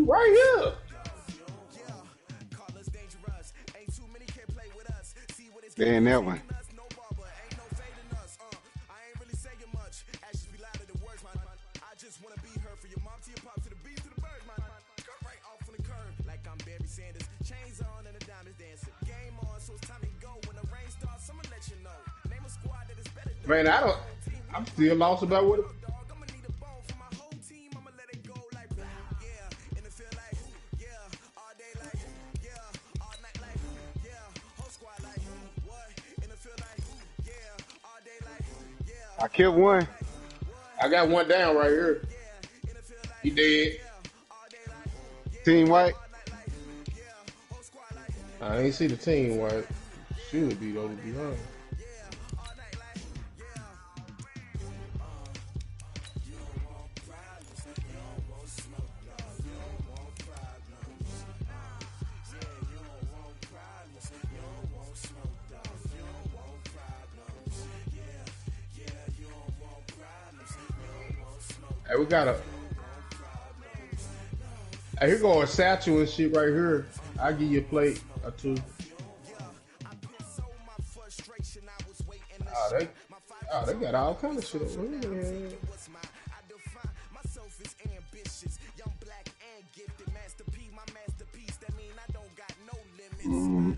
Right here. They in that one. Man, I'm still lost about what. I killed one. I got one down right here. He dead. Team White. I ain't see the team white. Should be over behind. Hey, we got a. Hey, here go a satchel and shit right here. I'll give you a plate or two. They got all kind of shit over here. Mm.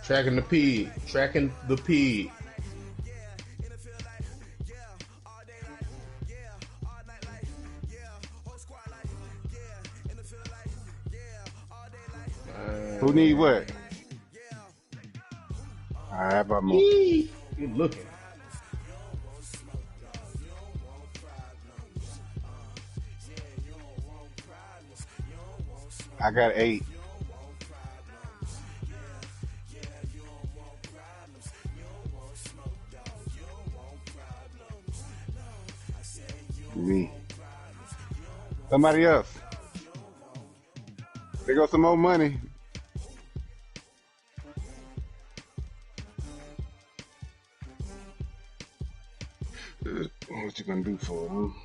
Tracking the pig. Tracking the pig. Who need what? All right, how about more? You looking. I got 8. Me. Somebody else. There goes some more money. What you gonna do for him?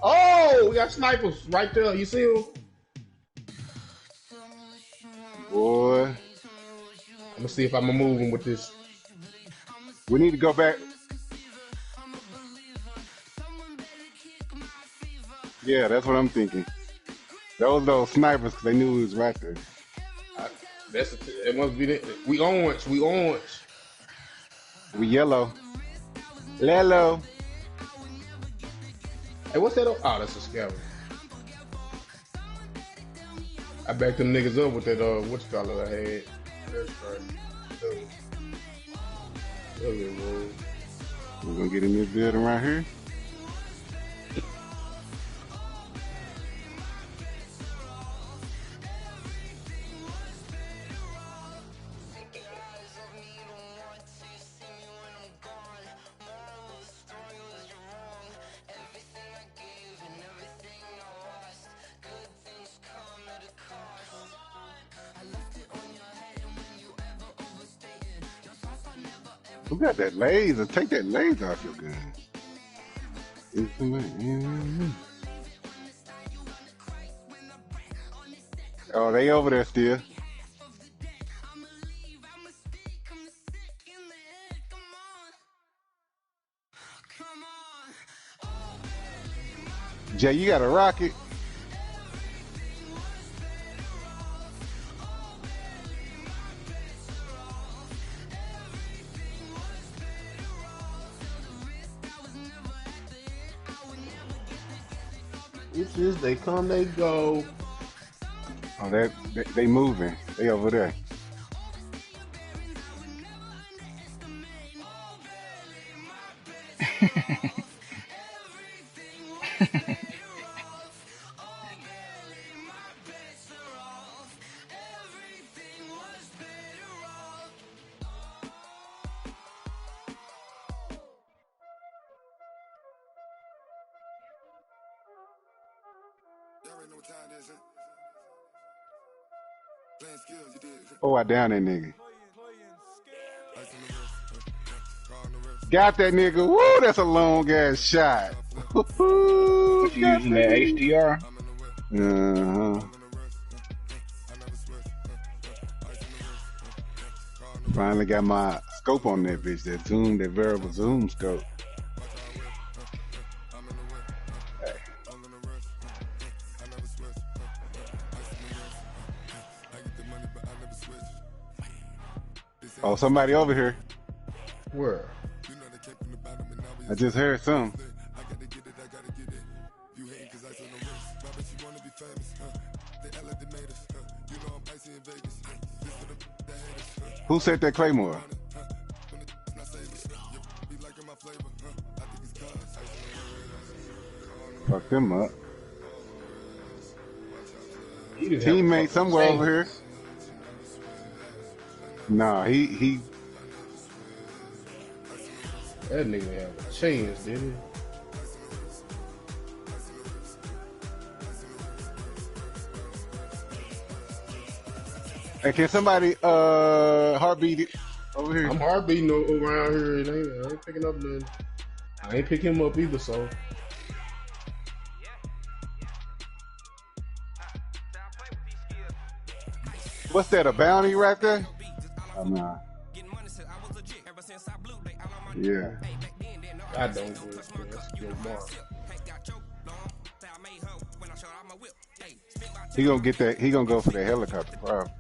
Oh, we got snipers right there. You see them? Boy. I'm gonna see if I'm gonna move him with this. We need to go back. Yeah, that's what I'm thinking. Those snipers, they knew it was right there. It must be that. We orange. We orange. We yellow. Lello. Hey, what's that? Oh, that's a scavenger. I backed them niggas up with that, what you call it, I had. That's right. We're gonna get in this building right here. Who got that laser? Take that laser off your gun. Oh, they over there still. Jay, you got a rocket? It's just they come, they go. Oh, they moving. They over there. Oh, I down that nigga. Got that nigga. Woo, that's a long ass shot. What you using that HDR? Uh-huh. Finally got my scope on that bitch. That zoom, that variable zoom scope. Hey. Oh, somebody over here. Where? I just heard something. Who said that Claymore? Fuck them up. Teammate somewhere over here. Nah, he. That nigga have a chance, didn't he? Hey, can somebody heartbeat it over here? I'm heartbeating around here. I ain't picking up nothing. I ain't pick him up either, so. What's that, a bounty right there? Oh, nah. Yeah. I don't do it. That's your mark. He gonna get that. He gonna go for the helicopter, probably.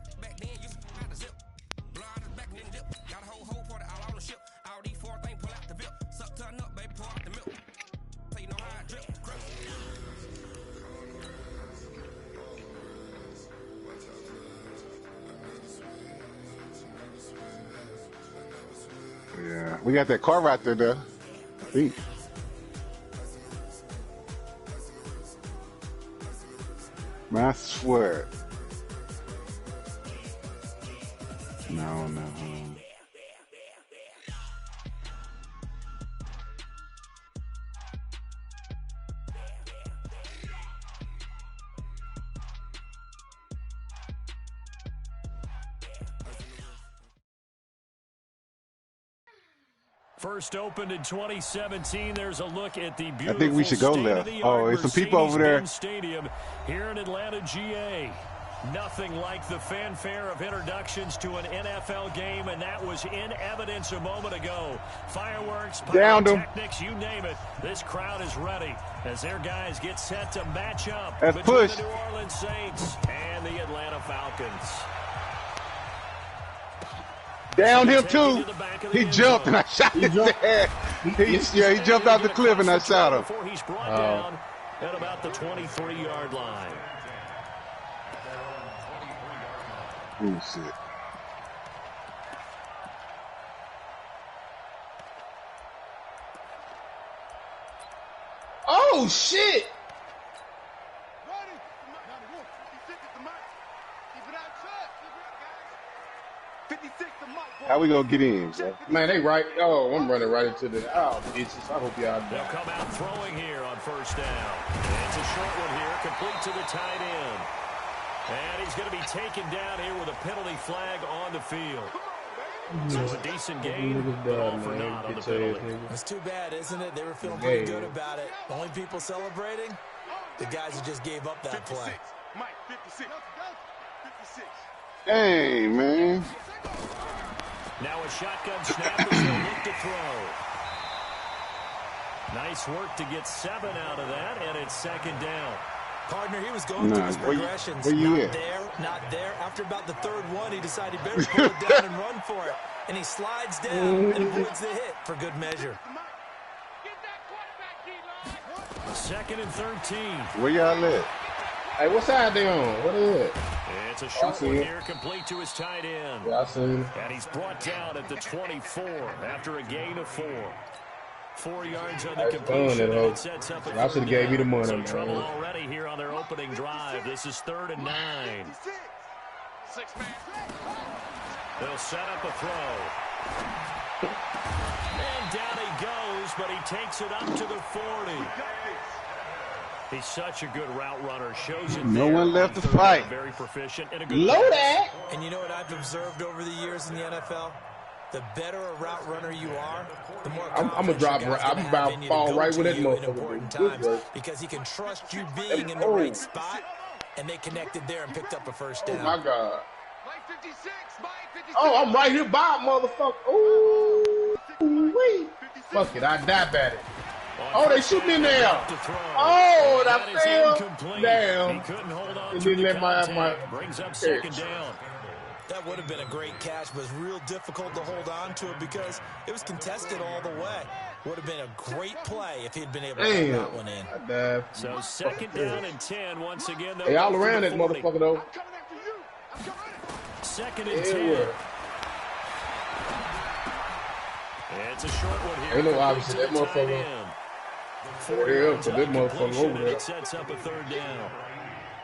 Yeah, we got that car right there, though. I think. Man, I swear. No. First opened in 2017. There's a look at the beautiful I think we should go left. Oh, there's some people over there. Stadium here in Atlanta, GA. Nothing like the fanfare of introductions to an NFL game, and that was in evidence a moment ago. Fireworks, pyrotechnics, you name it. This crowd is ready as their guys get set to match up between the New Orleans Saints and the Atlanta Falcons. Down him too. He jumped and I shot his head. He jumped out the cliff and I shot him. Before he's brought down at about the 23-yard line. Oh shit. Oh shit! How we gonna get in, bro? Man, they right. Oh, I'm running right into the. Oh, bitches. I hope y'all. They'll come out throwing here on first down. It's a short one here, complete to the tight end. And he's going to be taken down here with a penalty flag on the field. So it's a decent game, but all for naught on the penalty. It's too bad, isn't it? They were feeling pretty good about it. The only people celebrating, the guys who just gave up that play. Mike, 56. 56. Hey, man. Now a shotgun snap as they'll look to throw. Nice work to get 7 out of that, and it's second down. Partner, he was going through his progressions. Where you not there, not there. After about the third one, he decided he better pull it down and run for it. And he slides down and avoids the hit for good measure. Second and 13. Where y'all at? Hey, what side they on? What is it? It's a short one here, complete to his tight end. Yeah, I seen it. And he's brought down at the 24 after a gain of 4. 4 yards on the That's completion, fun, and it sets up a I should have gave me the money, so man. trouble already here on their opening drive. This is 3rd and 9. They'll set up a throw. And down he goes, but he takes it up to the 40. He's such a good route runner. Shows it. No one left to fight. Very proficient and a good Low that. And you know what I've observed over the years in the NFL? The better a route runner you are, the more I'm gonna drop. I'm about to fall right with that motherfucker. Because he can trust you being in the right spot, and they connected there and picked up a first down. Oh my God. Oh, I'm right here by motherfucker. Ooh, wait. Fuck it, I dive at it. Oh, they shoot me now. Oh, that fell down. He couldn't hold on It to didn't the let my contact. Brings up 2nd down. That would have been a great catch, but it was real difficult to hold on to it because it was contested all the way. Would have been a great play if he'd been able to get that one in. So 2nd down and 10 once again. Hey, all around that motherfucker though. 2nd and 10. It's a short one here. Ain't no obviously that motherfucker. Yeah, so that motherfucker over there. It sets up a 3rd down.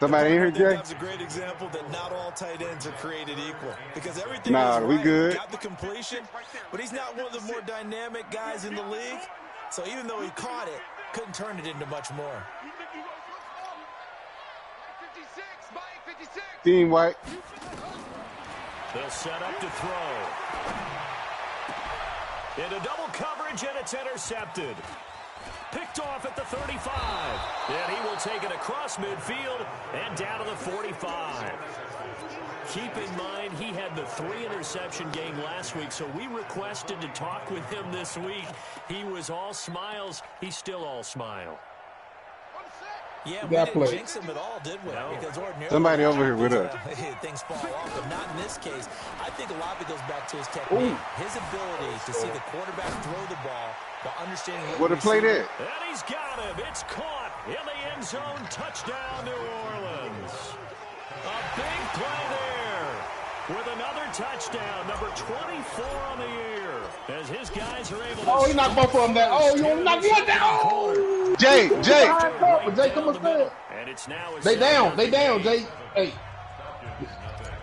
Somebody in here, Jay? That's a great example that not all tight ends are created equal. Because everything Nah, is we right. good. Got the completion, but he's not one of the more dynamic guys in the league. So even though he caught it, couldn't turn it into much more. Team White. They'll set up to throw. Into double coverage, and it's intercepted. Picked off at the 35. And he will take it across midfield and down to the 45. Keep in mind, he had the 3-interception game last week, so we requested to talk with him this week. He was all smiles. He's still all smile. Yeah, we didn't jinx him at all, did we? No. Because ordinarily, Somebody over here with us. Things fall off, but not in this case. I think a lot of it goes back to his technique, his ability to see the quarterback throw the ball while understanding What a play there. And he's got him. It's caught in the end zone. Touchdown, New Orleans. A big play there with another touchdown, number 24 on the year, as his guys are able to... Oh, he knocked both of them down. Oh, you don't knock one down. Oh. Jay. Jay, come on, and it's now They down, Jay. Hey.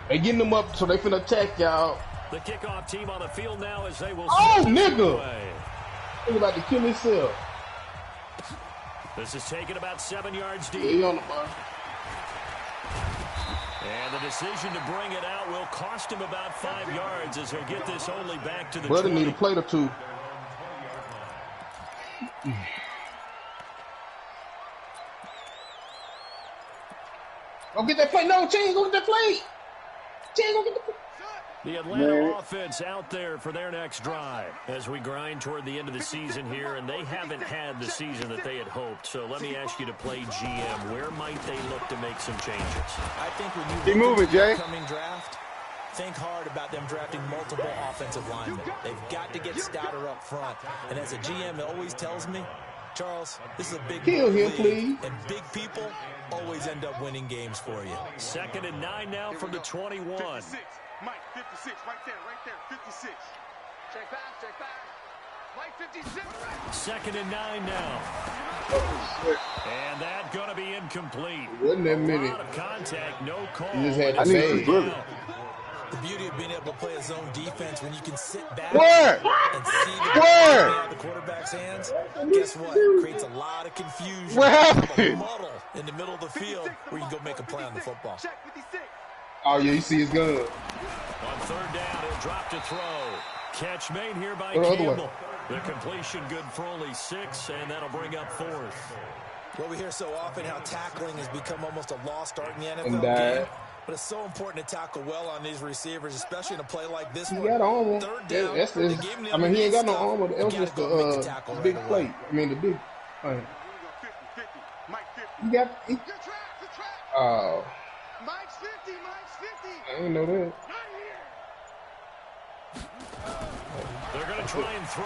They getting them up, so they finna attack y'all. The kickoff team on the field now as they will... Oh, nigga. He's about to kill himself. This is taken about 7 yards deep. Yeah, he on the bar. And the decision to bring it out will cost him about 5 yards as he'll get this only back to the Brother 20. need a plate or two. Go get that plate. No, Ching, go get that plate. Ching, go get the plate. The Atlanta offense out there for their next drive as we grind toward the end of the season here, and they haven't had the season that they had hoped. So let me ask you to play GM. Where might they look to make some changes? I think when you Keep moving, Jay. upcoming draft, think hard about them drafting multiple offensive linemen. They've got to get stouter up front. And as a GM, it always tells me, Charles, this is a big Kill him, league, please. and big people always end up winning games for you. 2nd and 9 now from the 21. 56. Mike, 56. Right there. 56. Check back. Mike, 56. 2nd and 9 now. And that going to be incomplete. Wasn't that many. A lot of contact, no call. You just had to I need say. some bullet. The beauty of being able to play a zone defense when you can sit back Where? and see the Where? ball out of the quarterback's hands, guess what? Creates a lot of confusion. What happened? A muddle in the middle of the field where you can go make a play on the football. Check 56. Oh, yeah, you see his gun. On 3rd down, he'll drop to throw. Catch made here by Go the other way. Campbell. The completion good for only 6, and that'll bring up 4th. Well, we hear so often how tackling has become almost a lost art in the And NFL that. game. But it's so important to tackle well on these receivers, especially in a play like this He one. got armor. 3rd down. That's they his, gave him the I mean, he ain't got no stuff. armor. It was You just gotta go make the the tackle big right away. plate. I mean, the big. 50. Mike, 50. You got. He, Good track. oh, Mike's 50. I didn't know that. Right here. They're going to try and throw.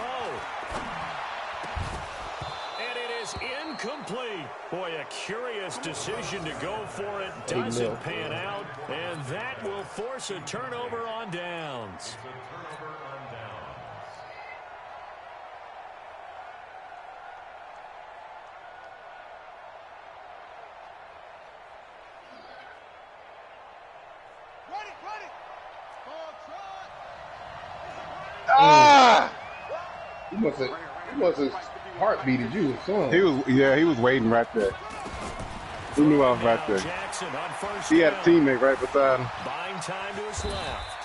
And it is incomplete. Boy, a curious decision to go for it. Doesn't pan out. And that will force a turnover on downs. Ah! He must have heartbeated you or something. He was waiting right there. He knew I was right there. He had a teammate right beside him. Buying time to his left.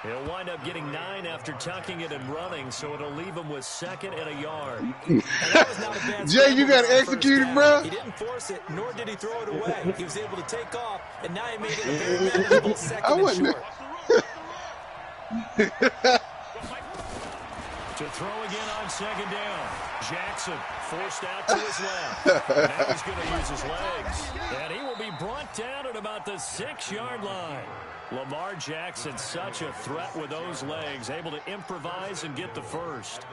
He'll wind up getting 9 after tucking it and running, so it'll leave him with 2nd and a yard. Jay, you got executed, bro. He didn't force it, nor did he throw it away. He was able to take off, and now he made it a very manageable 2nd and short. To throw again on 2nd down. Jackson forced out to his left. Now he's going to use his legs. And he will be brought down at about the 6-yard line. Lamar Jackson, such a threat with those legs, able to improvise and get the first.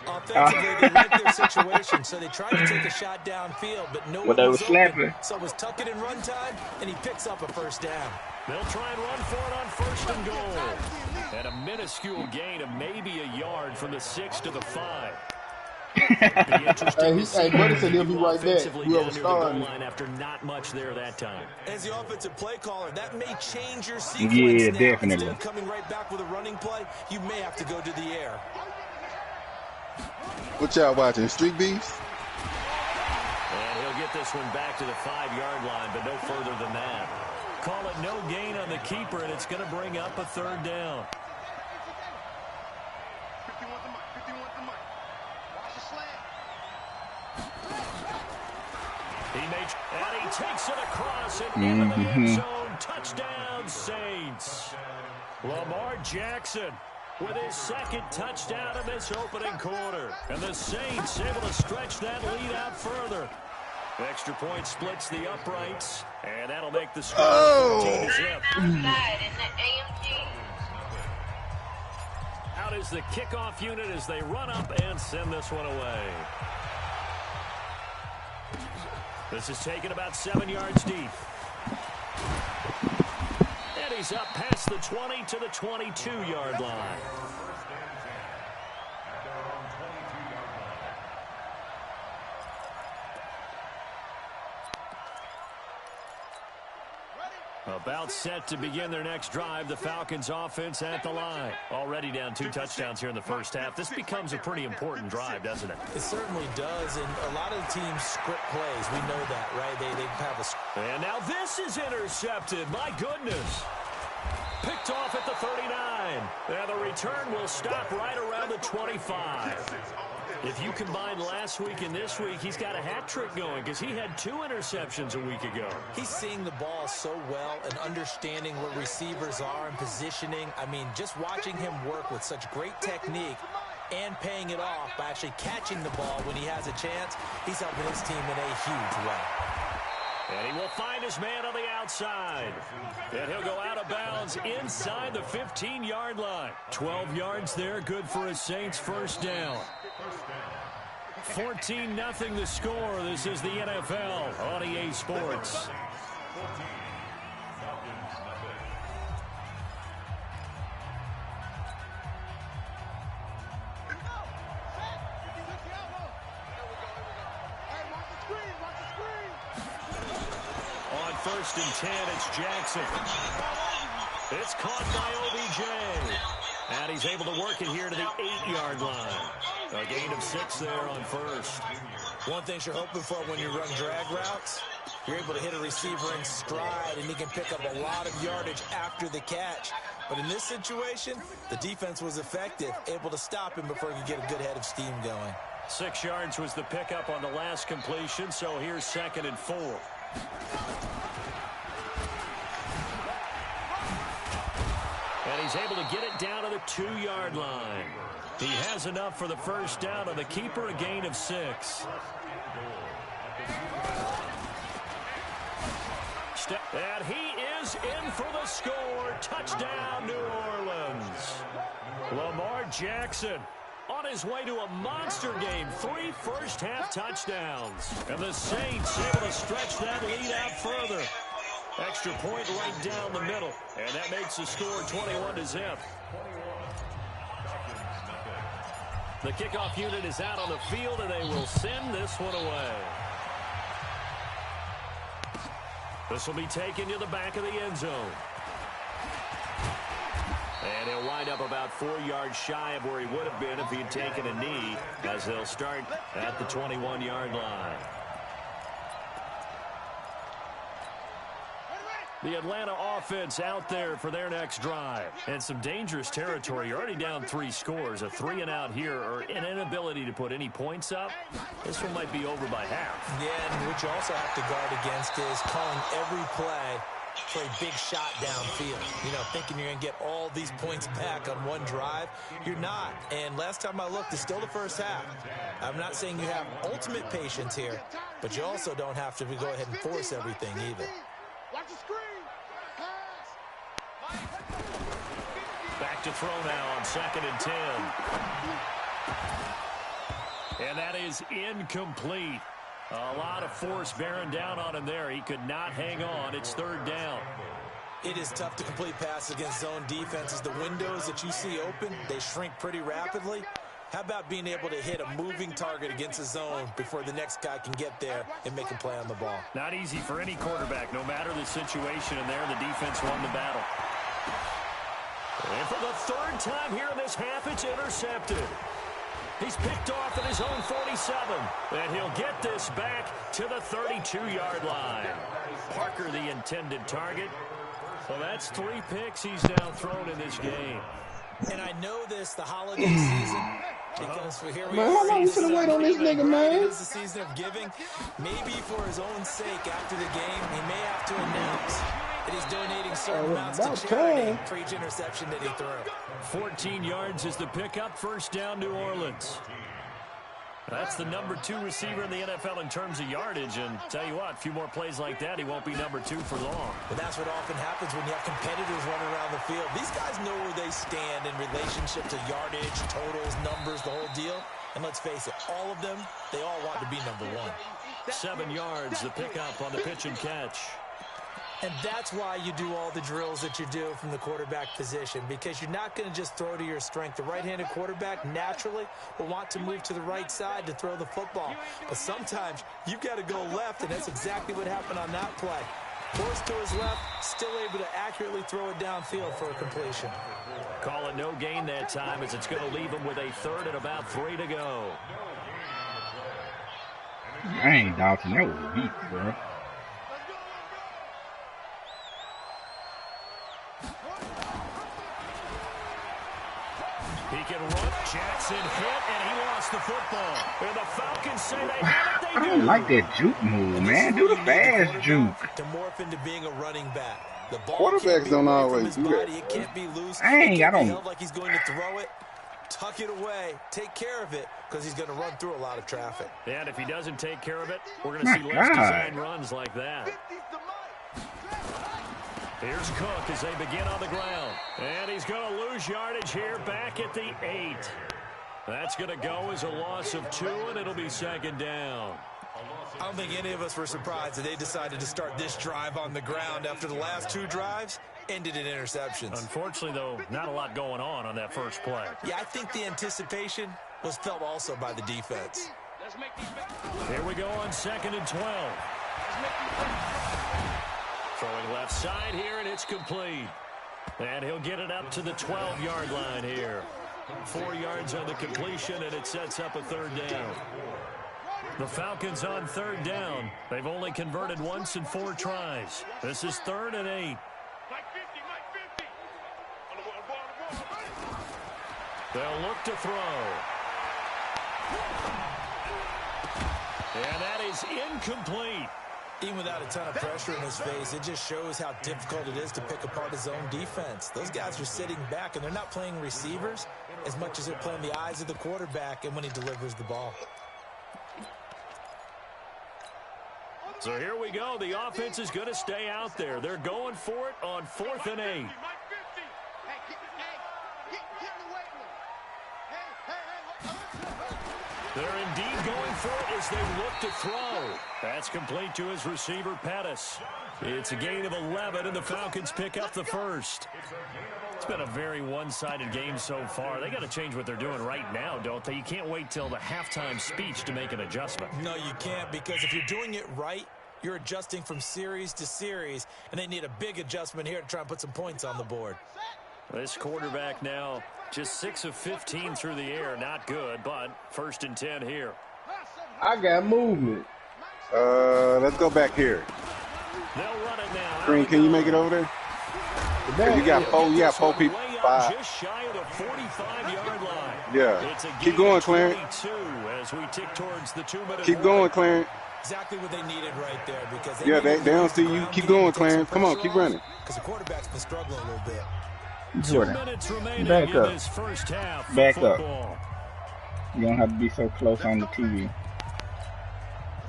Offensively, they liked their situation, so they tried to take a shot downfield, but no one was open. So it was tuck it in run time, and he picks up a 1st down. They'll try and run for it on 1st and goal. And a minuscule gain of maybe a yard from the 6 to the 5. Buddy said he'll be right back. Whoever started after not much there that time. As the offensive play caller, that may change your sequence. Yeah, now. definitely. Instead of coming right back with a running play, you may have to go to the air. What y'all watching? Street Beefs? And he'll get this one back to the 5-yard line, but no further than that. Call it no gain on the keeper, and it's going to bring up a 3rd down. And he takes it across and into the end zone. Touchdown, Saints. Lamar Jackson with his 2nd touchdown in this opening quarter. And the Saints able to stretch that lead out further. Extra point splits the uprights, and that'll make the score 14-0. Out is the kickoff unit as they run up and send this one away. This is taken about 7 yards deep. And he's up past the 20 to the 22-yard line. About set to begin their next drive, the Falcons offense at the line. Already down 2 touchdowns here in the first half. This becomes a pretty important drive, doesn't it? It certainly does, and a lot of teams script plays. We know that, right? They have a script. And now this is intercepted. My goodness. Picked off at the 39. And the return will stop right around the 25. If you combine last week and this week, he's got a hat trick going because he had 2 interceptions a week ago. He's seeing the ball so well and understanding where receivers are and positioning. I mean, just watching him work with such great technique and paying it off by actually catching the ball when he has a chance, he's helping his team in a huge way. And he will find his man on the outside. And he'll go out of bounds inside the 15-yard line. 12 yards there, good for a Saints 1st down. 14-0 the score. This is the NFL on EA Sports. On 1st and 10, it's Jackson. It's caught by OBJ. And he's able to work it here to the 8-yard line. A gain of 6 there on 1st. One thing you're hoping for when you run drag routes, you're able to hit a receiver in stride, and he can pick up a lot of yardage after the catch. But in this situation, the defense was effective, able to stop him before he could get a good head of steam going. 6 yards was the pickup on the last completion, so here's 2nd and 4. And he's able to get it down to the 2-yard line. He has enough for the 1st down on the keeper, a gain of 6. And he is in for the score. Touchdown, New Orleans. Lamar Jackson on his way to a monster game. 3 first-half touchdowns. And the Saints able to stretch that lead out further. Extra point right down the middle. And that makes the score 21-0. The kickoff unit is out on the field, and they will send this one away. This will be taken to the back of the end zone. And he'll wind up about 4 yards shy of where he would have been if he had taken a knee, as they'll start at the 21-yard line. The Atlanta offense out there for their next drive. And some dangerous territory. You're already down 3 scores. A 3-and-out here, or an inability to put any points up. This one might be over by half. Yeah, and what you also have to guard against is calling every play for a big shot downfield. You know, thinking you're going to get all these points back on one drive. You're not. And last time I looked, it's still the first half. I'm not saying you have ultimate patience here, but you also don't have to go ahead and force everything either. Watch the screen. Back to throw now on 2nd and 10. And that is incomplete. A lot of force bearing down on him there. He could not hang on. It's 3rd down. It is tough to complete passes against zone defenses. The windows that you see open, they shrink pretty rapidly. How about being able to hit a moving target against a zone before the next guy can get there and make a play on the ball? Not easy for any quarterback, no matter the situation, and there the defense won the battle. And for the 3rd time here in this half, it's intercepted. He's picked off at his own 47, and he'll get this back to the 32-yard line. Parker, the intended target. Well, that's 3 picks he's now thrown in this game. And I know this, the holiday season, because here we Man, are. how long you finna wait on this nigga, man? It is the season of giving. Maybe for his own sake after the game, he may have to announce that he's donating certain amounts to charity for each interception that he threw. 14 yards is the pickup. 1st down, New Orleans. That's the number 2 receiver in the NFL in terms of yardage. And tell you what, a few more plays like that, he won't be number 2 for long. But that's what often happens when you have competitors running around the field. These guys know where they stand in relationship to yardage, totals, numbers, the whole deal. And let's face it, all of them, they all want to be number 1. 7 yards, the pickup on the pitch and catch. And that's why you do all the drills that you do from the quarterback position, because you're not going to just throw to your strength. The right-handed quarterback naturally will want to move to the right side to throw the football. But sometimes you've got to go left, and that's exactly what happened on that play. Forced to his left, still able to accurately throw it downfield for a completion. Call it no gain that time, as it's going to leave him with a 3rd and about 3 to go. Dang, Dalton, that was weak, bro. He can run. Jackson hit, and he lost the football. And the Falcons say they have it. I don't like that juke move, man. Do the fast juke. To morph into being a running back. The ball Quarterbacks don't always do that. It can't be loose. Dang, I don't. Held like he's going to throw it. Tuck it away. Take care of it, because he's going to run through a lot of traffic. And if he doesn't take care of it, we're going to see less designed runs like that. Here's Cook as they begin on the ground. And he's going to lose yardage here back at the 8. That's going to go as a loss of 2, and it'll be 2nd down. I don't think any of us were surprised that they decided to start this drive on the ground after the last 2 drives ended in interceptions. Unfortunately, though, not a lot going on that first play. Yeah, I think the anticipation was felt also by the defense. Here we go on 2nd and 12. Throwing left side here, and it's complete. And he'll get it up to the 12-yard line here. 4 yards on the completion, and it sets up a 3rd down. The Falcons on 3rd down. They've only converted once in 4 tries. This is 3rd and 8. They'll look to throw. And that is incomplete. Even without a ton of pressure in his face, it just shows how difficult it is to pick apart his own defense. Those guys are sitting back, and they're not playing receivers as much as they're playing the eyes of the quarterback and when he delivers the ball. So here we go. The offense is going to stay out there. They're going for it on 4th and 8. They're indeed going for it as they look to throw. That's complete to his receiver, Pettis. It's a gain of 11, and the Falcons pick up the 1st. It's been a very one-sided game so far. They got to change what they're doing right now, don't they? You can't wait till the halftime speech to make an adjustment. No, you can't, because if you're doing it right, you're adjusting from series to series, and they need a big adjustment here to try and put some points on the board. This quarterback now just 6 of 15 through the air. Not good, but 1st and 10 here. I got movement. Let's go back here. They'll run it now. Green, can you make it over there? You got 4 people. 5. Just shy of the 45-yard line. Yeah. It's a keep going, Clarence. As we tick towards the 2-minute keep going, Clarence. Exactly what they needed right there because they don't see you. Keep going, Clarence. Come on, keep running. Because the quarterback's been struggling a little bit. Jordan, back up. Back up. You don't have to be so close on the TV.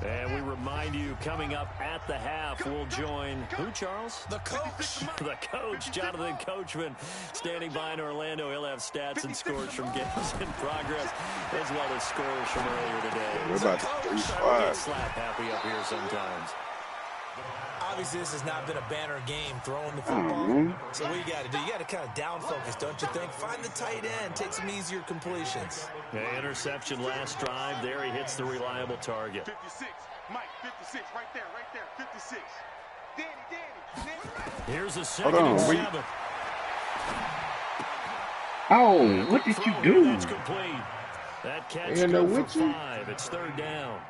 And we remind you, coming up at the half, we'll join who, Charles? The coach. The coach, Jonathan Coachman, standing by in Orlando. He'll have stats and scores from games in progress, as well as scores from earlier today. We're about to we get slap happy up here sometimes. Obviously, this has not been a banner game throwing the football. So what you got to do? You got to kind of down focus, don't you think? Find the tight end, take some easier completions. Interception last drive. There he hits the reliable target. 56, Mike, 56, right there, 56. Danny. Here's a 2nd and 7. Oh, what did you do? That's complete. That catch good for 5. It's 3rd down.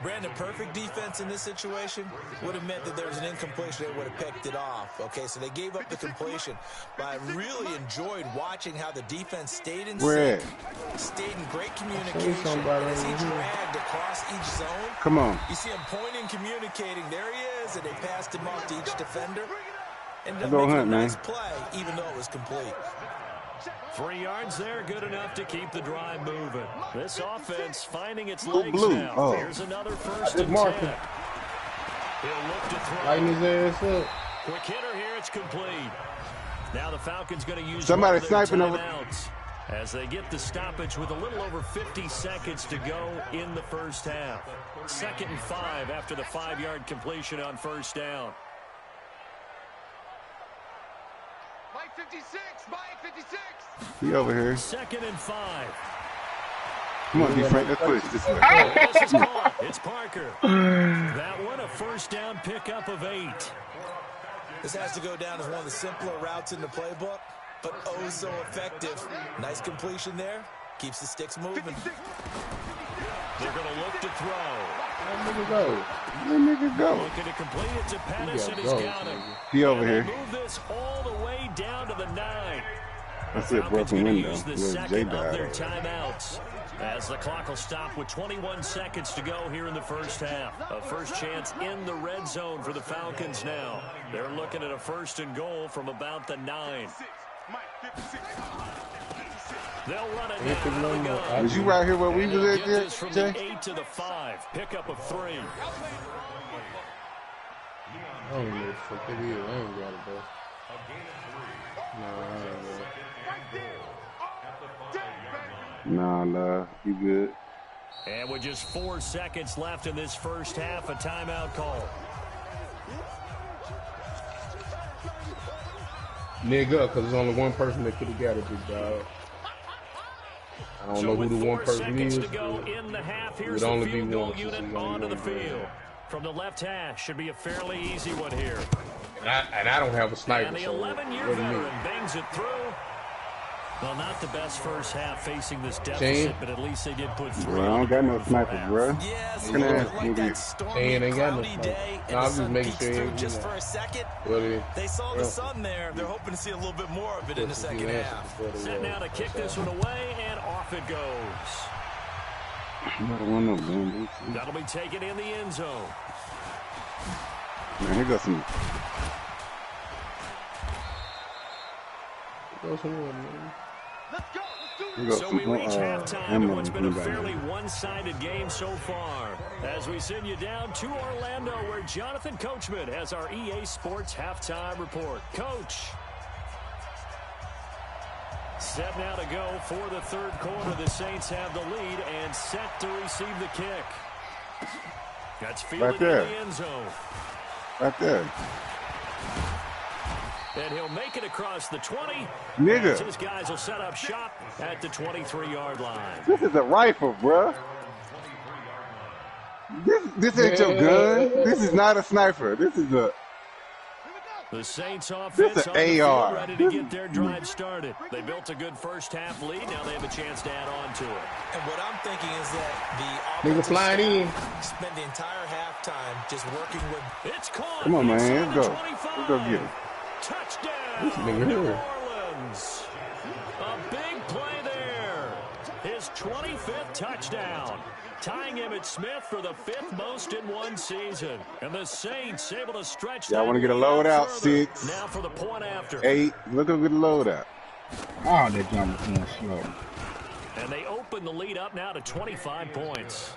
Brandon, perfect defense in this situation would have meant that there was an incompletion. They would have picked it off. Okay, so they gave up the completion. But I really enjoyed watching how the defense stayed in sync, stayed in great communication as he dragged across each zone. Come on. You see him pointing, communicating. There he is, and they passed him off to each defender. And making a nice play, even though it was complete. 3 yards there, good enough to keep the drive moving. This offense finding its legs now. Here's another 1st and 10. He'll look to throw. Lighten his ass up. Quick hitter here, it's complete. Now the Falcons going to use somebody sniping over as they get the stoppage with a little over 50 seconds to go in the 1st half. 2nd and 5 after the 5-yard completion on 1st down. Mike 56, Mike 56. He over here. 2nd and 5. Come on, D-Frank, let's push this way. This is caught. It's Parker. That one, a 1st down pickup of 8. This has to go down as one of the simpler routes in the playbook, but oh so effective. Nice completion there. Keeps the sticks moving. They're going to look to throw. Let nigga go. Looking to complete it to Patterson. He's got him. He over here. Move this all the way down to the 9. That's it, broken window. Use the second of their timeouts as the clock will stop with 21 seconds to go here in the 1st half. A first chance in the red zone for the Falcons now. They're looking at a 1st and goal from about the 9. They'll run it now. Was you right here where we was at, from Jay? The 8 to the 5. Pickup of 3. I don't know what the fuck it is. I ain't got it, bro. No, I ain't got it. Nah, love. You good? And with just 4 seconds left in this 1st half, a timeout call. Nigga, because there's only one person that could have got it, big dog. I don't know who the one person is. To go in the half, here's it would only the be field goal one unit onto the field. From the left hash, should be a fairly easy one here. And I don't have a sniper. And the 11-year veteran bangs it through. Well, not the best 1st half facing this deficit, but at least they did put 3. Well, I don't got no sniper, bro. Yes, Can I like that stormy, cloudy day, and the sun peeks through just for a second. They saw the sun there. They're hoping to see a little bit more of it in the 2nd half. Set now to kick this one away, and off it goes. That'll be taken in the end zone. Man, here goes some. So we reach halftime in what's been a fairly one-sided game so far. As we send you down to Orlando, where Jonathan Coachman has our EA Sports halftime report. Coach. Set now to go for the 3rd quarter. The Saints have the lead and set to receive the kick. That's fielded in the end zone. Right there. And he'll make it across the 20. Nigga. His guys will set up shop at the 23-yard line. This is a rifle, bruh. This ain't your gun. This is not a sniper. This is a... The Saints offense on the field, ready to get their drive started. They built a good first-half lead. Now they have a chance to add on to it. And what I'm thinking is that the nigga flying in. Spent the entire halftime just working with. It's caught. Come on, man. Let's go. Let's go get him. Touchdown. This nigga New here. Orleans. A big play there. His 25th touchdown. Tying Emmitt Smith for the 5th most in one season. And the Saints able to stretch that. Y'all want to get a load out? 6. Now for the point after. 8. Look at the load out. Oh, that jump was going slow. And they open the lead up now to 25 points.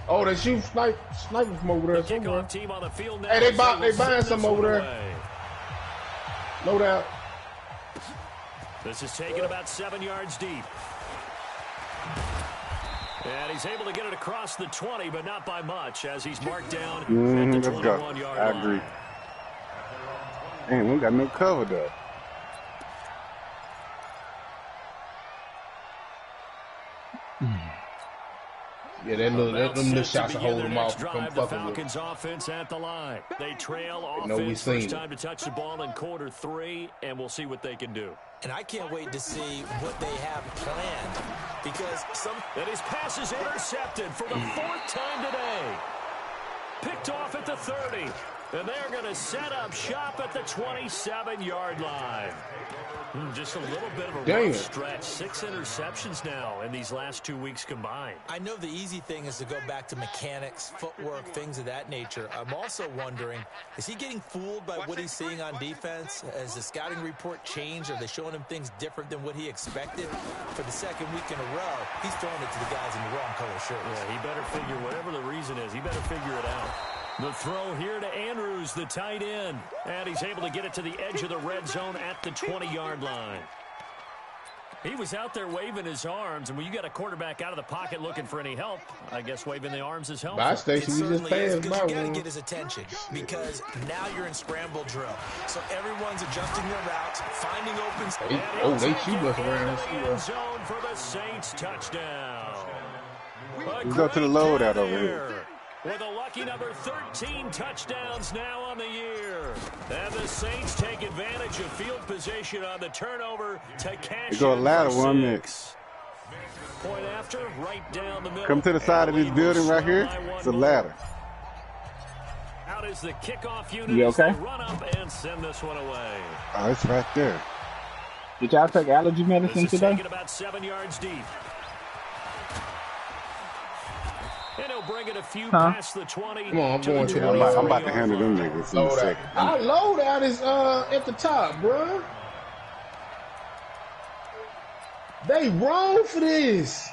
Oh, they shoot snipers from over there somewhere. Kickoff team on the field now. Hey, they buying some over there. Load out. This is taken about 7 yards deep. And he's able to get it across the 20, but not by much, as he's marked down at the 21-yard line. I agree. Damn, we got no cover, though. Yeah, them little shots will hold them off. The Falcons offense at the line. They trail offense first time to touch the ball in quarter 3, and we'll see what they can do. And I can't wait to see what they have planned, because and his pass is intercepted for the 4th time today. Picked off at the 30, and they're going to set up shop at the 27-yard line. Just a little bit of a rough stretch. 6 interceptions now in these last 2 weeks combined. I know the easy thing is to go back to mechanics, footwork, things of that nature. I'm also wondering, is he getting fooled by what he's seeing on defense? Has the scouting report changed? Are they showing him things different than what he expected? For the 2nd week in a row, he's throwing it to the guys in the wrong color shirts. Yeah, he better figure, whatever the reason is, he better figure it out. The throw here to Andrews, the tight end. And he's able to get it to the edge of the red zone at the 20-yard line. He was out there waving his arms, and when you got a quarterback out of the pocket looking for any help, I guess waving the arms is helpful. It certainly is, because you got to get his attention, because now you're in scramble drill. So everyone's adjusting their routes, finding open. They shoot us around the zone for the Saints touchdown. Let's go to the loadout over here. With a lucky number 13 touchdowns now on the year. And the Saints take advantage of field position on the turnover to cash in. Go a ladder 1 minute. Point after, right down the middle. Come to the side of this building right here. It's a ladder. Out is the kickoff unit. You okay? Run up and send this one away. Oh, it's right there. Did y'all take allergy medicine today? Taken about 7 yards deep. And he'll bring it a few past the 20. Come on, I'm going to the I'm about to handle them niggas in a second. Our loadout is at the top, bro. They wrong for this.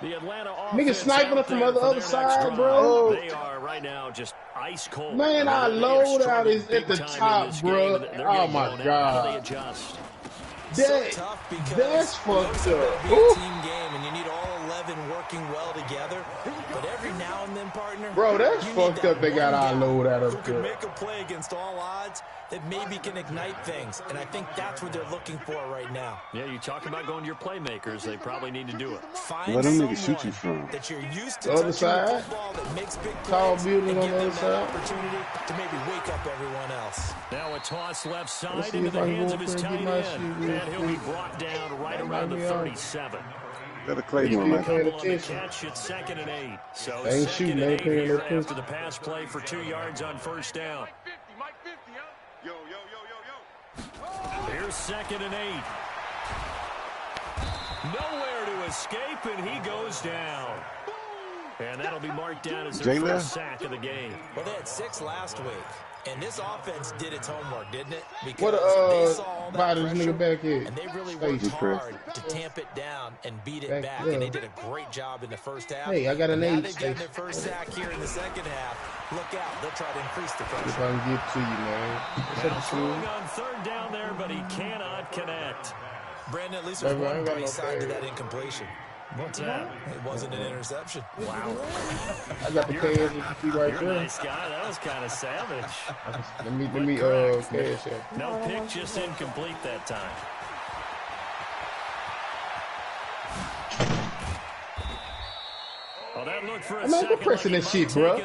The Atlanta niggas sniping up from the other side, bro. They are right now just ice cold. Man, our loadout is at the top, bro. Oh my god. They adjust. That's fucked up. Be a team game, and you need all 11 working well together. But every now and then, partner, bro, that's fucked up. They got our load out of who can make a play against all odds that maybe can ignite things, and I think that's what they're looking for right now. Yeah, you talk about going to your playmakers. They probably need to do it. Find Let them niggas shoot you from that you're used to the other side. Football that makes big Tall plays, building and on give the them other that side. opportunity to maybe wake up everyone else. Now a toss left side into the hands of his tight end, and he'll be brought down right around the 37. Got a Claymore, On the catch at 2nd and 8. So 2nd and 8 here after the pass play for 2 yards on first down. Here's 2nd and 8. Nowhere to escape, and he goes down. And that'll be marked down as the first sack of the game. Well, they had 6 last week. And this offense did its homework, didn't it? Because they saw all that this nigga back here. And they really worked hard to tamp it down and beat it back. And they did a great job in the first half. Hey, I got an 8. Now they've gotten their first sack here in the second half. Look out. They'll try to increase the pressure. If I can get to you, man. Now throwing on 3rd down there, but he cannot connect. Brandon, at least there's one great side to that incompletion. What's that? It wasn't an interception. Wow. I got the cash that you see right there. Nice guy. That was kind of savage. Let me cash out. No pick, just incomplete that time. Well, that looked for a I'm not second pressing like that shit, bro.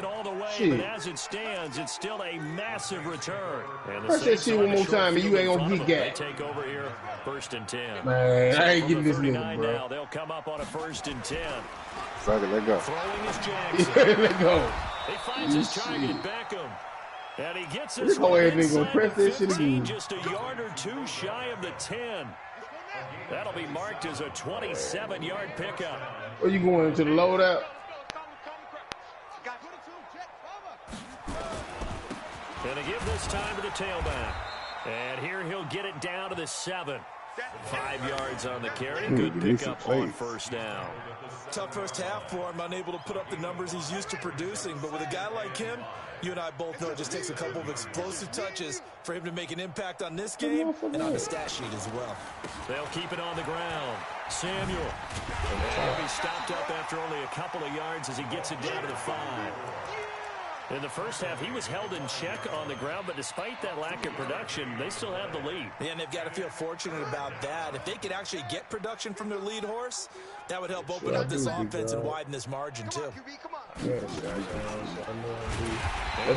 Shit. But as it stands, it's still a massive return. Press that shit one more time, and you ain't gonna get gat. They take over here, 1st and 10. Man, I ain't getting this nigga, bro. Now, they'll come up on a 1st and 10. Fuck it, let go. Throwing his Jackson. Let go. He finds his target, Beckham. And he gets his go ahead and gonna press that shit again. Just a yard or two shy of the 10. That'll be marked as a 27-yard pickup. Where you going, into the loadout? Gonna give this time to the tailback. And here he'll get it down to the 7. 5 yards on the carry. Good pickup on 1st down. Tough first half for him, unable to put up the numbers he's used to producing. But with a guy like him, you and I both know it just takes a couple of explosive touches for him to make an impact on this game and on the stat sheet as well. They'll keep it on the ground. Samuel. And he'll be stopped up after only a couple of yards as he gets it down to the 5. In the first half, he was held in check on the ground, but despite that lack of production, they still have the lead. Yeah, and they've got to feel fortunate about that. If they could actually get production from their lead horse, that would help open up this offense and widen this margin, too. That's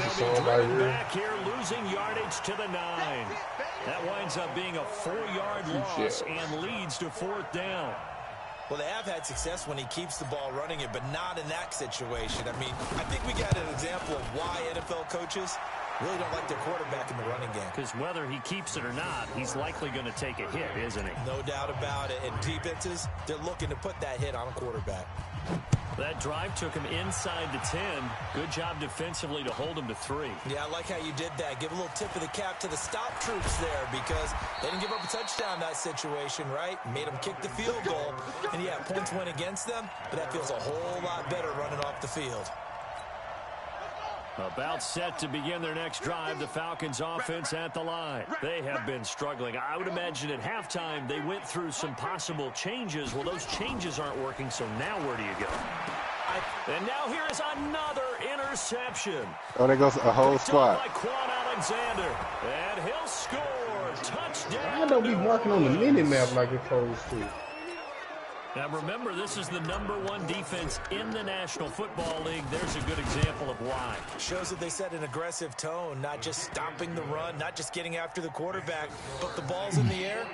a song right here. Back here, losing yardage to the 9. That winds up being a 4-yard loss and leads to 4th down. Well, they have had success when he keeps the ball running it, but not in that situation. I mean, I think we got an example of why NFL coaches really don't like their quarterback in the running game. Because whether he keeps it or not, he's likely going to take a hit, isn't he? No doubt about it. And defenses, they're looking to put that hit on a quarterback. That drive took him inside the 10. Good job defensively to hold him to 3. Yeah, I like how you did that. Give a little tip of the cap to the stop troops there because they didn't give up a touchdown in that situation, right? Made them kick the field goal. And, yeah, points went against them, but that feels a whole lot better running off the field. About set to begin their next drive, the Falcons offense at the line. They have been struggling. I would imagine at halftime they went through some possible changes. Well, those changes aren't working, so now where do you go? And now here is another interception. Oh, there goes a whole squad. By Quan Alexander. And he'll score. Touchdown. I don't be marking on the mini-map like it's supposed to. Now remember, this is the #1 defense in the National Football League. There's a good example of why. Shows that they set an aggressive tone, not just stopping the run, not just getting after the quarterback, but the ball's in the air.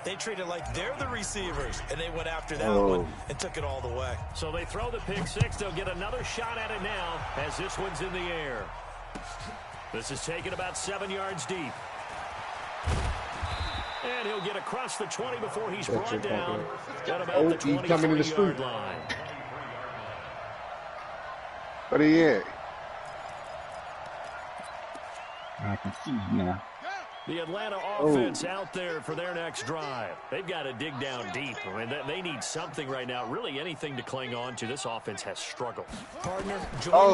They treat it like they're the receivers, and they went after that one and took it all the way. So they throw the pick 6. They'll get another shot at it now as this one's in the air. This is taken about 7 yards deep. And he'll get across the 20 before he's brought down at about the 23-yard line. What are you at? I can see you now. The Atlanta offense out there for their next drive. They've got to dig down deep. I mean, they need something right now, really anything to cling on to. This offense has struggled. Partner,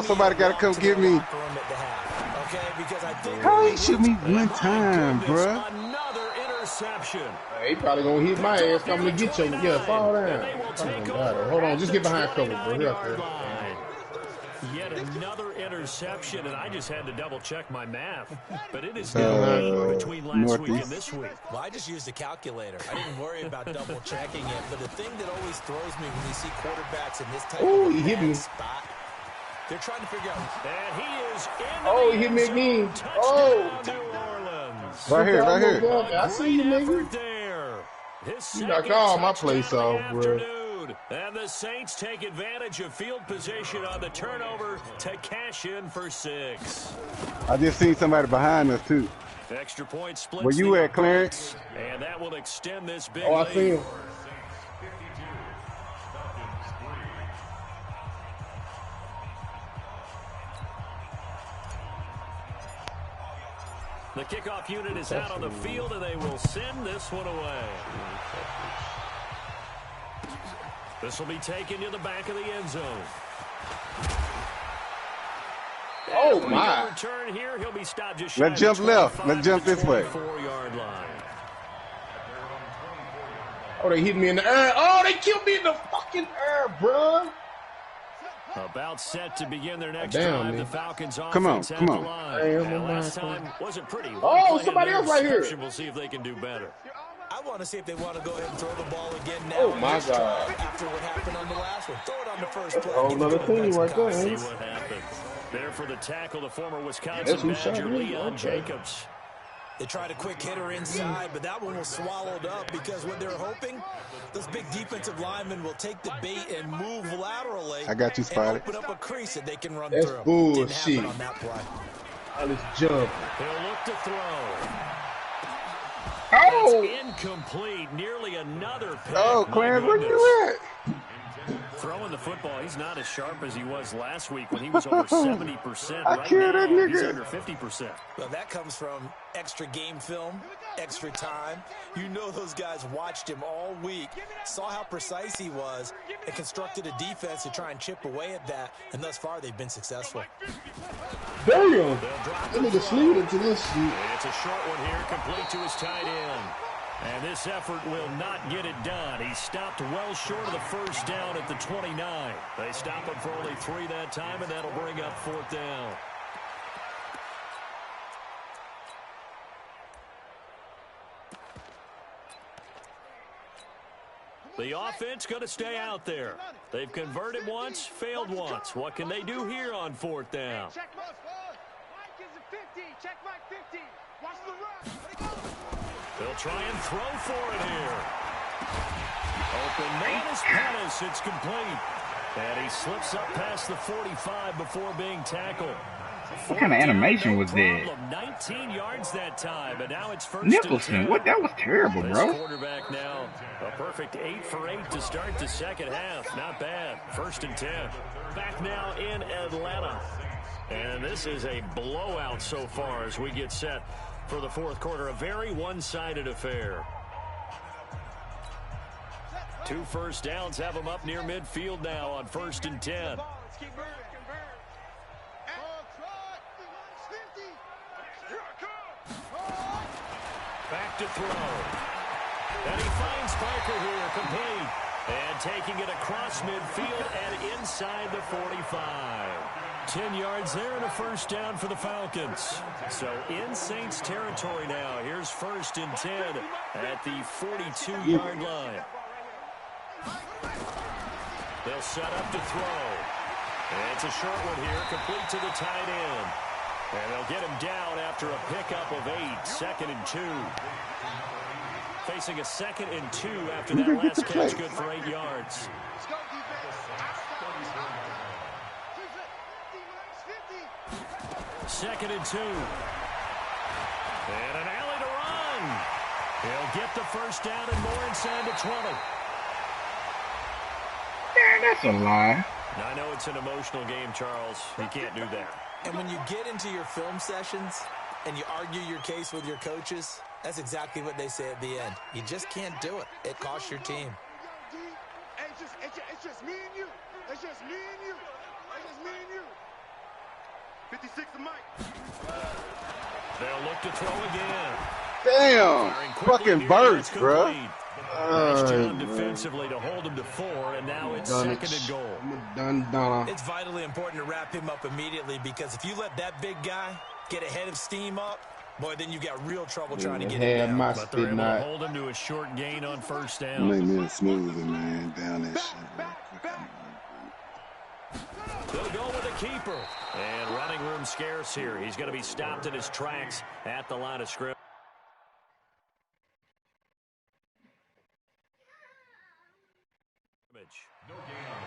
somebody got to come get me. Okay, because I think how he shoot me one time, bruh? Another interception. He probably going to hit my ass coming to get you. Yeah, fall down. Hold on, just get behind cover, bro. Yet another interception, and I just had to double-check my math. But it is now between last week and this week. Well, I just used a calculator. I didn't worry about double-checking it. But the thing that always throws me when you see quarterbacks in this type of spot, they're trying to figure out. And he is in he hit me again. New Orleans. Right here. I see you, nigga. You knocked all my place off, bro. And the Saints take advantage of field position on the turnover to cash in for 6. I just seen somebody behind us, too. Extra point splits. Where you at, Clarence? And that will extend this big I see him. The kickoff unit is out on the field, and they will send this one away. This will be taken to the back of the end zone. Oh, my. Return here, he'll be stopped just Let's jump left. Let's jump this way. 4-yard line. Oh, they hit me in the air. Oh, they killed me in the fucking air, bro. About set to begin their next drive. The Falcons offense come on. Last time wasn't pretty. Oh, somebody else right here. We'll see if they can do better. I want to see if they want to go ahead and throw the ball again now. Oh, my God. After what happened on the last one. Throw it on the first play. Oh, another team right there. See what happens. There for the tackle, the former Wisconsin Badger, Leon Jacobs. They tried a quick hitter inside, but that one was swallowed up because what they're hoping, those big defensive linemen will take the bait and move laterally. I got you spotted. And open up a crease that they can run That's through. bullshit. Didn't happen on that play. I was jumping. He'll look to throw. Oh! That's incomplete. Nearly another pick. Oh, Clarence, where you at? Throwing the football, he's not as sharp as he was last week when he was over 70%. I Right killed that now, nigga. he's under 50%. Well, that comes from extra game film, extra time. You know those guys watched him all week, saw how precise he was, and constructed a defense to try and chip away at that, and thus far they've been successful. Damn! That nigga slid into this shit. And it's a short one here, complete to his tight end. And this effort will not get it done. He stopped well short of the first down at the 29. They stop him for only 3 that time, and that'll bring up 4th down. The offense going to stay out there. They've converted once, failed once. What can they do here on 4th down? Check Mike 50. Check Mike 50. Watch the run. They'll try and throw for it here. Open man is Pettis. It's complete. And he slips up past the 45 before being tackled. What kind of animation was that? 19 yards that time, and now it's first Nicholson, and 10. what? That was terrible, This bro. quarterback now, a perfect 8 for 8 to start the second half. Not bad. 1st and 10. Back now in Atlanta. And this is a blowout so far as we get set for the 4th quarter. A very one-sided affair. 2 first downs have them up near midfield now on 1st and 10. Back to throw. And he finds Parker here, complete. And taking it across midfield and inside the 45. 10 yards there and a first down for the Falcons. So in Saints territory now. Here's 1st and 10 at the 42-yard line. They'll set up to throw. And it's a short one here, complete to the tight end. And they'll get him down after a pickup of 8, 2nd and 2. Facing a 2nd and 2 after that last catch, good for 8 yards. 2nd and 2. And an alley to run. He'll get the first down and more inside the 20. Man, that's a lie. Now, I know it's an emotional game, Charles. You can't do that. And when you get into your film sessions and you argue your case with your coaches, that's exactly what they say at the end. You just can't do it. It costs your team. It's just me and you. It's just me and you. It's just me and you. 56 to Mike. They'll look to throw again. Damn! Fucking burst, bro. Nice job defensively to hold him to 4, and now it's 2nd and goal. Done. It's vitally important to wrap him up immediately because if you let that big guy get ahead of steam up, boy, then you got real trouble trying to get him down. But they're able to hold him to a short gain on 1st down. Make me a smoothie, man. Down that shit. They'll go with a keeper. And running room scarce here. He's going to be stopped in his tracks at the line of scrimmage.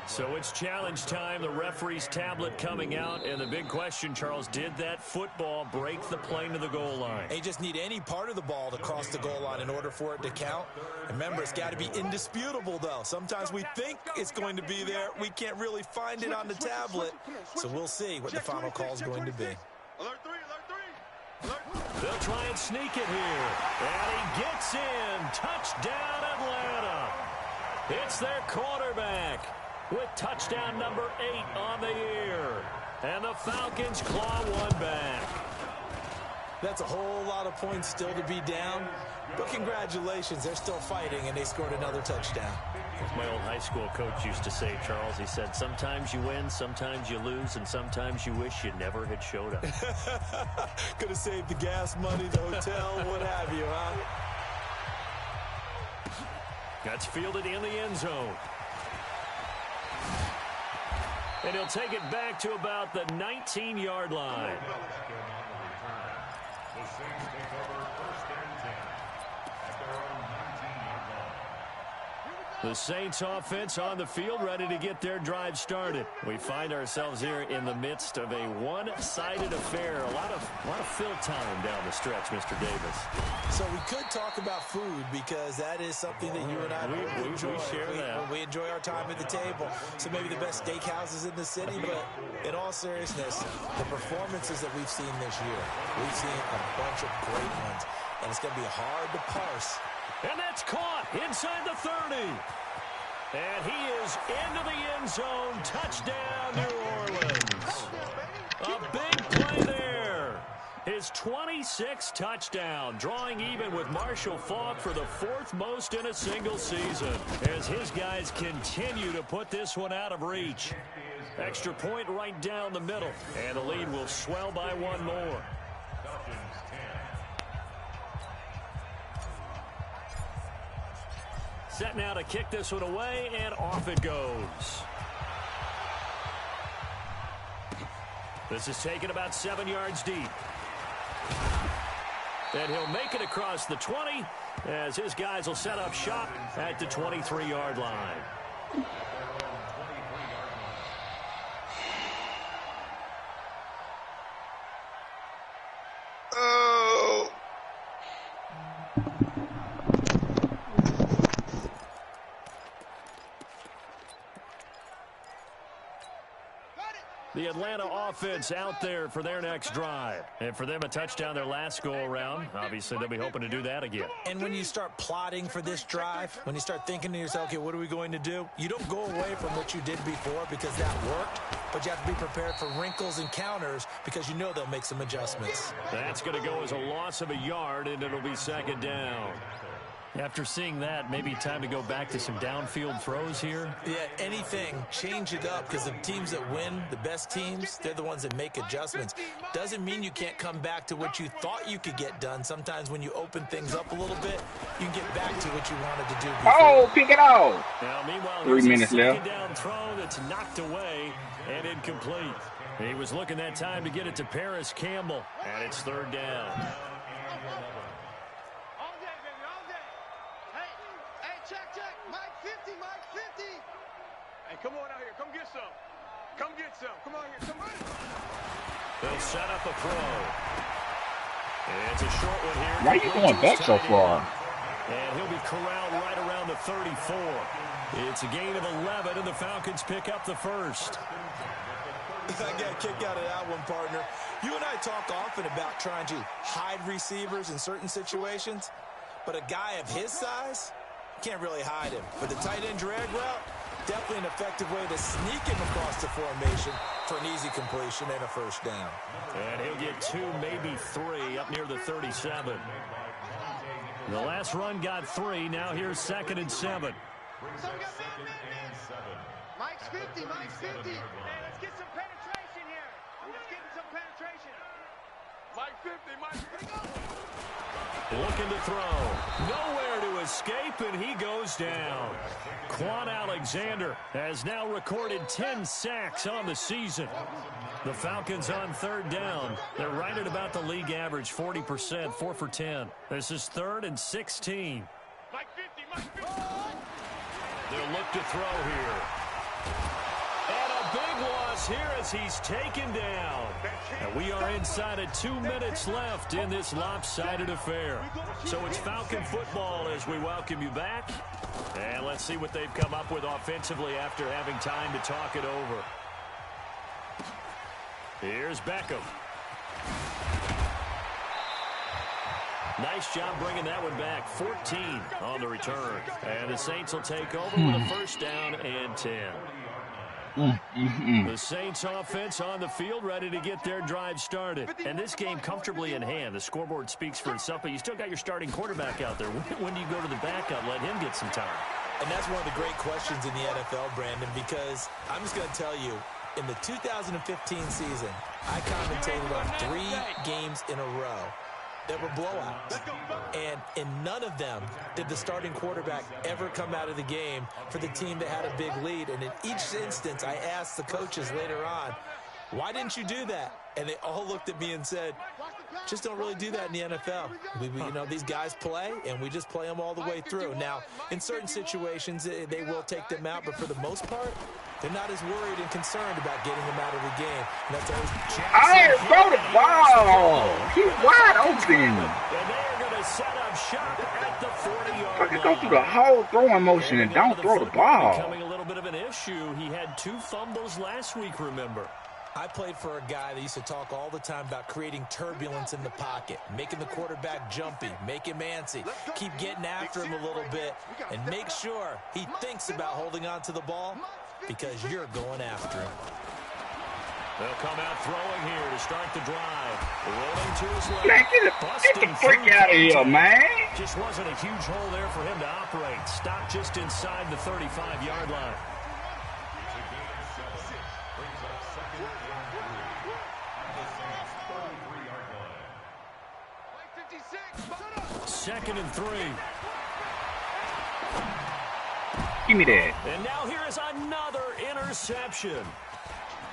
So it's challenge time. The referee's tablet coming out. And the big question, Charles, did that football break the plane to the goal line? They just need any part of the ball to cross the goal line in order for it to count. Remember, it's got to be indisputable, though. Sometimes we think it's going to be there. We can't really find it on the tablet. So we'll see what the final call is going to be. Alert 3, alert 3. They'll try and sneak it here. And he gets in. Touchdown, Atlanta. It's their quarterback with touchdown number 8 on the year. And the Falcons claw one back. That's a whole lot of points still to be down. But congratulations, they're still fighting, and they scored another touchdown. As my old high school coach used to say, Charles, he said, sometimes you win, sometimes you lose, and sometimes you wish you never had showed up. Could have saved the gas money, the hotel, what have you, huh? That's fielded in the end zone. And he'll take it back to about the 19-yard line. The Saints offense on the field, ready to get their drive started. We find ourselves here in the midst of a one-sided affair. A lot of fill time down the stretch, Mr. Davis. So we could talk about food because that is something that you and I enjoy. We share that. We enjoy our time at the table. So maybe the best steakhouses in the city, but in all seriousness, the performances that we've seen this year, we've seen a bunch of great ones, and it's going to be hard to parse. And that's caught inside the 30. And he is into the end zone. Touchdown, New Orleans. A big play there. His 26th touchdown, drawing even with Marshall Faulk for the 4th most in a single season, as his guys continue to put this one out of reach. Extra point right down the middle, and the lead will swell by one more. Set now to kick this one away, and off it goes. This is taken about 7 yards deep. And he'll make it across the 20 as his guys will set up shop at the 23-yard line. The Atlanta offense out there for their next drive. And for them, a touchdown their last go-around. Obviously, they'll be hoping to do that again. And when you start plotting for this drive, when you start thinking to yourself, okay, what are we going to do? You don't go away from what you did before because that worked, but you have to be prepared for wrinkles and counters because you know they'll make some adjustments. That's going to go as a loss of a yard, and it'll be second down. After seeing that, maybe time to go back to some downfield throws here. Yeah, anything. Change it up because the teams that win, the best teams, they're the ones that make adjustments. Doesn't mean you can't come back to what you thought you could get done. Sometimes when you open things up a little bit, you can get back to what you wanted to do before. Oh, pick it off. Now, meanwhile, 3 minutes left. Down throw that's knocked away and incomplete. He was looking that time to get it to Paris Campbell, and it's third down. Come on out here. Come get some. Come get some. Come on here. Come on. They'll set up a throw. And it's a short one here. Why are you going back so far? And he'll be corralled right around the 34. It's a gain of 11, and the Falcons pick up the first. I got a kick out of that one, partner. You and I talk often about trying to hide receivers in certain situations, but a guy of his size, can't really hide him. But the tight end drag route, definitely an effective way to sneak him across the formation for an easy completion and a first down. And he'll get 2, maybe 3 up near the 37. The last run got 3. Now here's 2nd and 7. Mike's 50. Mike's 50. Hey, let's get some penetration here. Let's get some penetration. Mike 50. Mike 50. Looking to throw. Nowhere to escape, and he goes down. Quan Alexander has now recorded 10 sacks on the season. The Falcons on third down. They're right at about the league average, 40%, 4 for 10. This is 3rd and 16. Mike 50. Mike 50. They'll look to throw here. And a big loss here as he's taken down. And we are inside of 2 minutes left in this lopsided affair. So it's Falcon football as we welcome you back. And let's see what they've come up with offensively after having time to talk it over. Here's Beckham. Nice job bringing that one back. 14 on the return. And the Saints will take over with a first down and 10. The Saints offense on the field, ready to get their drive started. And this game comfortably in hand. The scoreboard speaks for itself, but you still got your starting quarterback out there. When do you go to the backup, let him get some time? And that's one of the great questions in the NFL, Brandon, because I'm just going to tell you, in the 2015 season, I commentated on 3 games in a row that were blowouts. And in none of them did the starting quarterback ever come out of the game for the team that had a big lead. And in each instance, I asked the coaches later on, why didn't you do that? And they all looked at me and said, just don't really do that in the NFL. You know, these guys play, and we just play them all the way through. Now, in certain situations, they will take them out, but for the most part, they're not as worried and concerned about getting them out of the game. And that's always Hey, throw the ball. He's wide open. And they are going to set up shop at the 40-yard line. Fucking go through the whole throwing motion and don't throw the ball. Becoming a little bit of an issue. He had 2 fumbles last week, remember. I played for a guy that used to talk all the time about creating turbulence in the pocket, making the quarterback jumpy, make him antsy, keep getting after him a little bit, and make sure he thinks about holding on to the ball because you're going after him. They'll come out throwing here to start the drive. Rolling to his left. Man, get the freak out of here, man. Just wasn't a huge hole there for him to operate. Stopped just inside the 35-yard line. Second and 3. Give me that. And now here is another interception.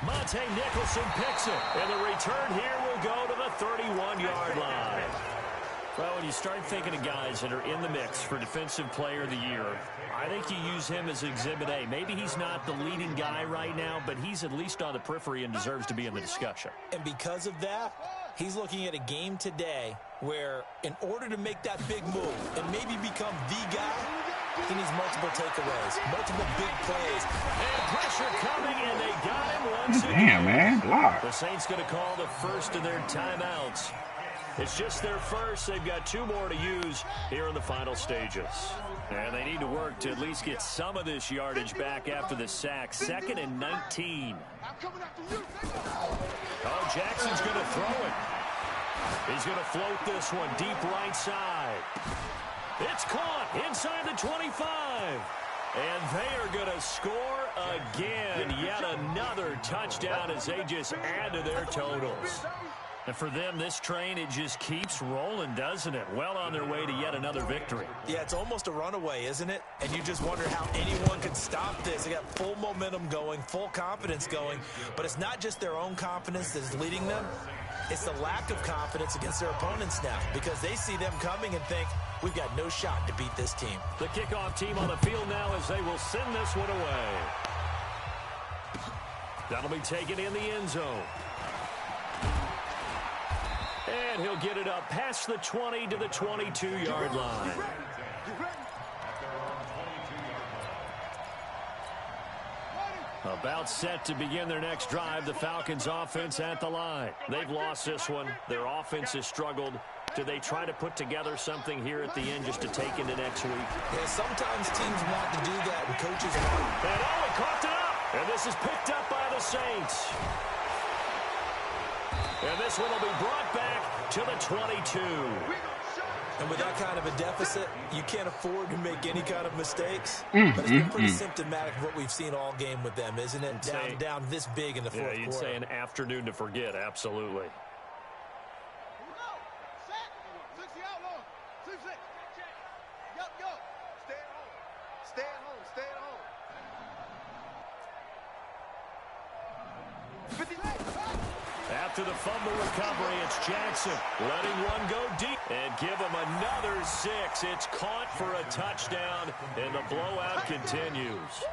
Monte Nicholson picks it. And the return here will go to the 31-yard line. Well, when you start thinking of guys that are in the mix for Defensive Player of the Year, I think you use him as Exhibit A. Maybe he's not the leading guy right now, but he's at least on the periphery and deserves to be in the discussion. And because of that, he's looking at a game today where in order to make that big move and maybe become the guy, he needs multiple takeaways, multiple big plays. And pressure coming, and they got him once again. Damn, man. Block. The Saints going to call the first of their timeouts. It's just their first. They've got 2 more to use here in the final stages. And they need to work to at least get some of this yardage back after the sack. 2nd and 19. Oh, Jackson's going to throw it. He's going to float this one deep right side. It's caught inside the 25. And they are going to score again. Yet another touchdown as they just add to their totals. And for them, this train, it just keeps rolling, doesn't it? Well on their way to yet another victory. Yeah, it's almost a runaway, isn't it? And you just wonder how anyone could stop this. They got full momentum going, full confidence going. But it's not just their own confidence that's leading them. It's the lack of confidence against their opponents now because they see them coming and think, we've got no shot to beat this team. The kickoff team on the field now as they will send this one away. That'll be taken in the end zone. And he'll get it up past the 20 to the 22-yard line. About set to begin their next drive, the Falcons offense at the line. They've lost this one. Their offense has struggled. Do they try to put together something here at the end just to take into next week? Yeah, sometimes teams want to do that and coaches want. And oh, he coughed it up. And this is picked up by the Saints. And this one will be brought back to the 22. And with that kind of a deficit, you can't afford to make any kind of mistakes. But it's been pretty symptomatic of what we've seen all game with them, isn't it? Down this big in the fourth quarter. You'd say an afternoon to forget, absolutely. After the fumble recovery, it's Jackson letting one go deep and give him another 6. It's caught for a touchdown, and the blowout continues.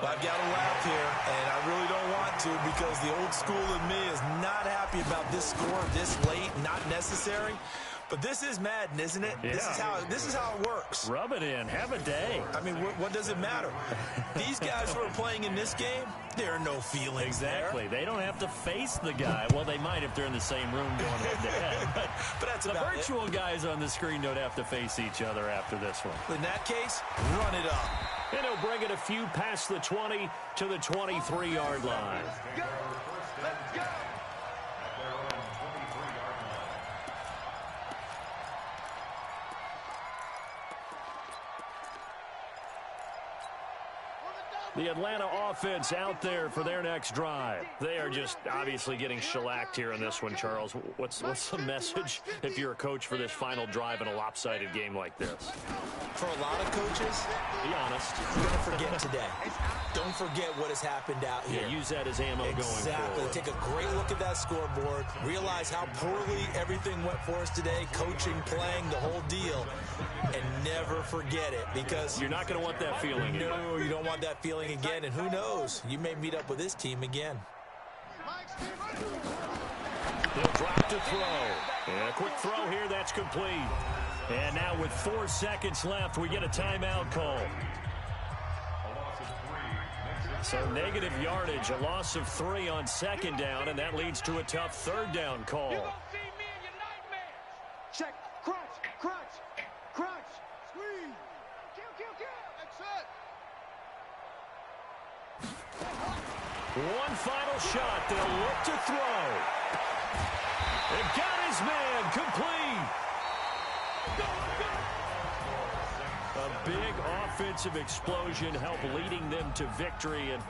I've got to laugh here, and I really don't want to because the old school in me is not happy about this score this late, not necessary. But this is Madden, isn't it? Yeah. This is how it works. Rub it in. Have a day. I mean, what does it matter? These guys who are playing in this game, there are no feelings exactly. there. They don't have to face the guy. Well, they might if they're in the same room going head-to-head. But that's the virtual guys on the screen don't have to face each other after this one. In that case, run it up. And he'll bring it a few past the 20 to the 23-yard line. Let's go. The Atlanta offense out there for their next drive. They are just obviously getting shellacked here in this one, Charles. What's the message if you're a coach for this final drive in a lopsided game like this? For a lot of coaches, be honest, don't forget today. Don't forget what has happened out here. Yeah, use that as ammo going forward. Exactly. Take a great look at that scoreboard. Realize how poorly everything went for us today. Coaching, playing, the whole deal. And never forget it, because you're not going to want that feeling again. No, you don't want that feeling again. And who knows? You may meet up with this team again. He'll drop to throw. And a quick throw here. That's complete. And now with 4 seconds left, we get a timeout call. So negative yardage, a loss of 3 on 2nd down, and that leads to a tough 3rd down call. You're going to see me in your nightmares. Check, crunch, crunch, crunch, squeeze. Kill. That's it. One final shot. They'll look to throw. They've got his man complete. A big offensive explosion helped leading them to victory. And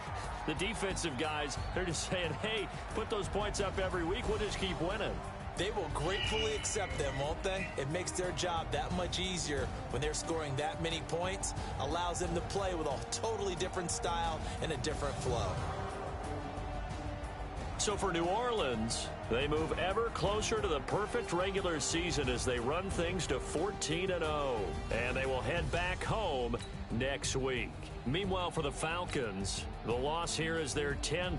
the defensive guys, they're just saying, hey, put those points up every week. We'll just keep winning. They will gratefully accept them, won't they? It makes their job that much easier when they're scoring that many points. Allows them to play with a totally different style and a different flow. So for New Orleans, they move ever closer to the perfect regular season as they run things to 14-0. And they will head back home next week. Meanwhile, for the Falcons, the loss here is their 10th.